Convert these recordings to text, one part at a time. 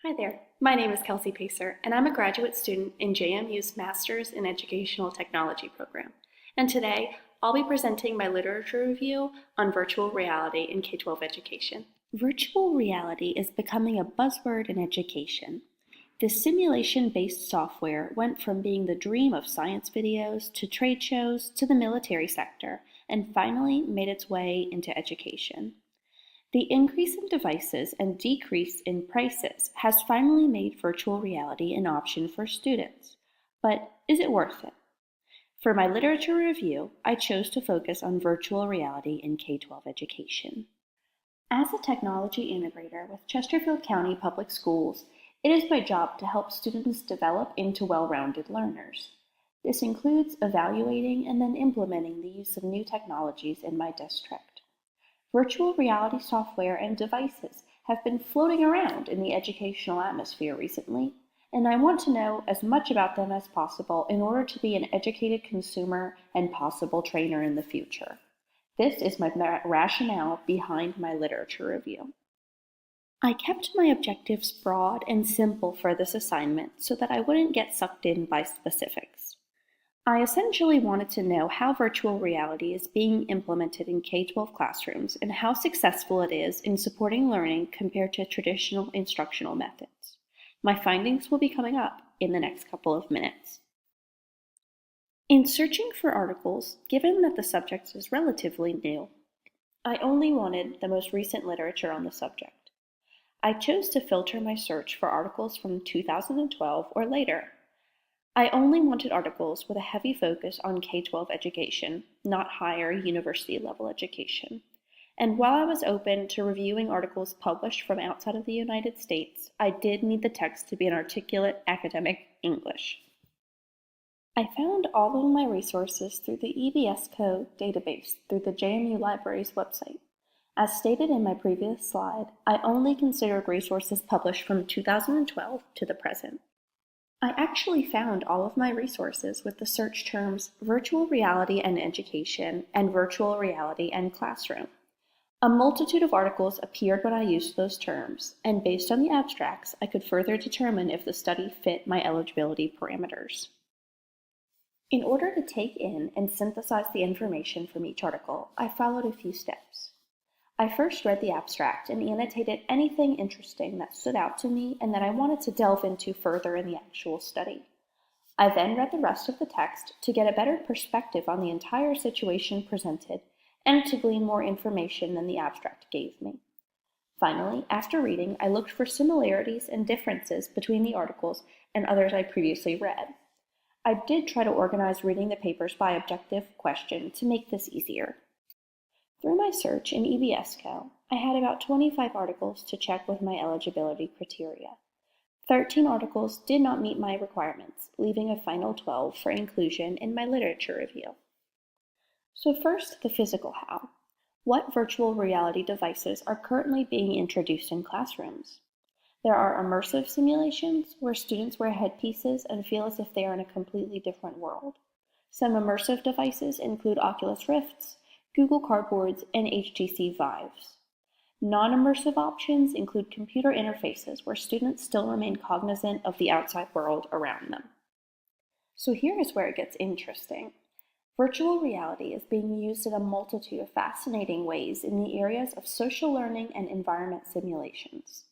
Hi there, my name is Kelsey Pacer, and I'm a graduate student in JMU's Masters in Educational Technology program. And today, I'll be presenting my literature review on virtual reality in K-12 education. Virtual reality is becoming a buzzword in education. This simulation-based software went from being the dream of science videos to trade shows to the military sector, and finally made its way into education. The increase in devices and decrease in prices has finally made virtual reality an option for students. But is it worth it? For my literature review, I chose to focus on virtual reality in K-12 education. As a technology integrator with Chesterfield County Public Schools, it is my job to help students develop into well-rounded learners. This includes evaluating and then implementing the use of new technologies in my district. Virtual reality software and devices have been floating around in the educational atmosphere recently, and I want to know as much about them as possible in order to be an educated consumer and possible trainer in the future. This is my rationale behind my literature review. I kept my objectives broad and simple for this assignment so that I wouldn't get sucked in by specifics. I essentially wanted to know how virtual reality is being implemented in K-12 classrooms and how successful it is in supporting learning compared to traditional instructional methods. My findings will be coming up in the next couple of minutes. In searching for articles, given that the subject is relatively new, I only wanted the most recent literature on the subject. I chose to filter my search for articles from 2012 or later. I only wanted articles with a heavy focus on K-12 education, not higher university-level education. And while I was open to reviewing articles published from outside of the United States, I did need the text to be in articulate academic English. I found all of my resources through the EBSCO database through the JMU Library's website. As stated in my previous slide, I only considered resources published from 2012 to the present. I actually found all of my resources with the search terms virtual reality and education and virtual reality and classroom. A multitude of articles appeared when I used those terms, and based on the abstracts, I could further determine if the study fit my eligibility parameters. In order to take in and synthesize the information from each article, I followed a few steps. I first read the abstract and annotated anything interesting that stood out to me and that I wanted to delve into further in the actual study. I then read the rest of the text to get a better perspective on the entire situation presented and to glean more information than the abstract gave me. Finally, after reading, I looked for similarities and differences between the articles and others I previously read. I did try to organize reading the papers by objective question to make this easier. Through my search in EBSCO, I had about 25 articles to check with my eligibility criteria. 13 articles did not meet my requirements, leaving a final 12 for inclusion in my literature review. So first, the physical how. What virtual reality devices are currently being introduced in classrooms? There are immersive simulations where students wear headpieces and feel as if they are in a completely different world. Some immersive devices include Oculus Rifts, Google Cardboards, and HTC Vives. Non-immersive options include computer interfaces where students still remain cognizant of the outside world around them. So here is where it gets interesting. Virtual reality is being used in a multitude of fascinating ways in the areas of social learning and environment simulations.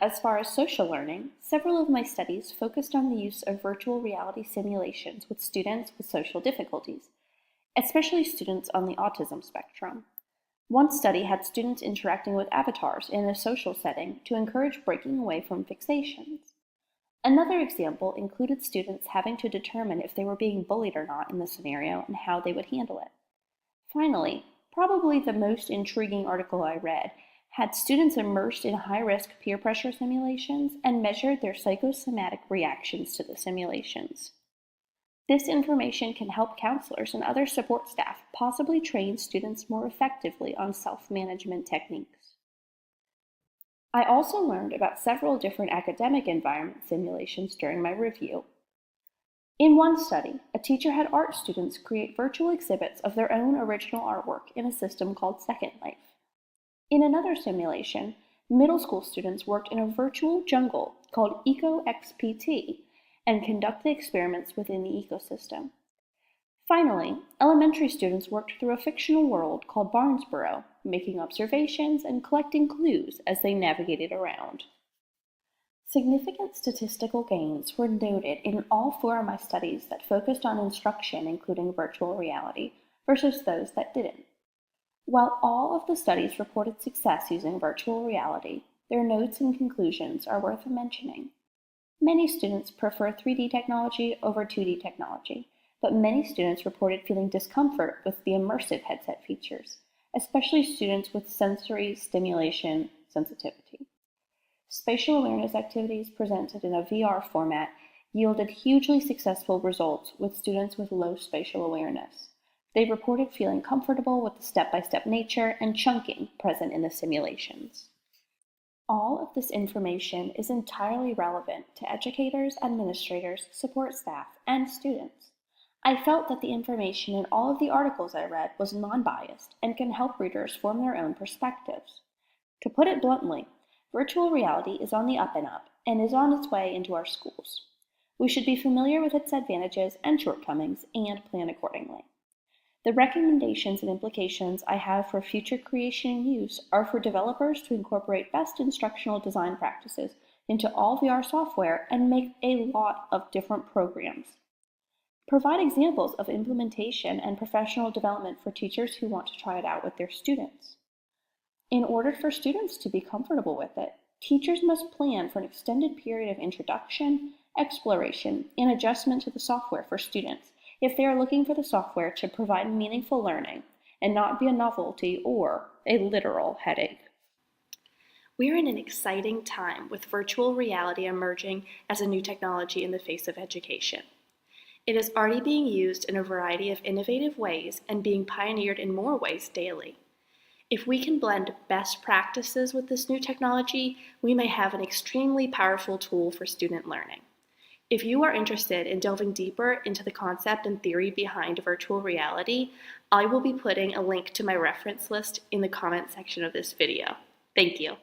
As far as social learning, several of my studies focused on the use of virtual reality simulations with students with social difficulties, especially students on the autism spectrum. One study had students interacting with avatars in a social setting to encourage breaking away from fixations. Another example included students having to determine if they were being bullied or not in the scenario and how they would handle it. Finally, probably the most intriguing article I read had students immersed in high-risk peer pressure simulations and measured their psychosomatic reactions to the simulations. This information can help counselors and other support staff possibly train students more effectively on self-management techniques. I also learned about several different academic environment simulations during my review. In one study, a teacher had art students create virtual exhibits of their own original artwork in a system called Second Life. In another simulation, middle school students worked in a virtual jungle called EcoXPT and conduct the experiments within the ecosystem. Finally, elementary students worked through a fictional world called Barnesboro, making observations and collecting clues as they navigated around. Significant statistical gains were noted in all 4 of my studies that focused on instruction, including virtual reality, versus those that didn't. While all of the studies reported success using virtual reality, their notes and conclusions are worth mentioning. Many students prefer 3D technology over 2D technology, but many students reported feeling discomfort with the immersive headset features, especially students with sensory stimulation sensitivity. Spatial awareness activities presented in a VR format yielded hugely successful results with students with low spatial awareness. They reported feeling comfortable with the step-by-step nature and chunking present in the simulations. All of this information is entirely relevant to educators, administrators, support staff, and students. I felt that the information in all of the articles I read was non-biased and can help readers form their own perspectives. To put it bluntly, virtual reality is on the up and up and is on its way into our schools. We should be familiar with its advantages and shortcomings and plan accordingly. The recommendations and implications I have for future creation and use are for developers to incorporate best instructional design practices into all VR software and make a lot of different programs. Provide examples of implementation and professional development for teachers who want to try it out with their students. In order for students to be comfortable with it, teachers must plan for an extended period of introduction, exploration, and adjustment to the software for students if they are looking for the software to provide meaningful learning and not be a novelty or a literal headache. We are in an exciting time with virtual reality emerging as a new technology in the face of education. It is already being used in a variety of innovative ways and being pioneered in more ways daily. If we can blend best practices with this new technology, we may have an extremely powerful tool for student learning. If you are interested in delving deeper into the concept and theory behind virtual reality, I will be putting a link to my reference list in the comment section of this video. Thank you.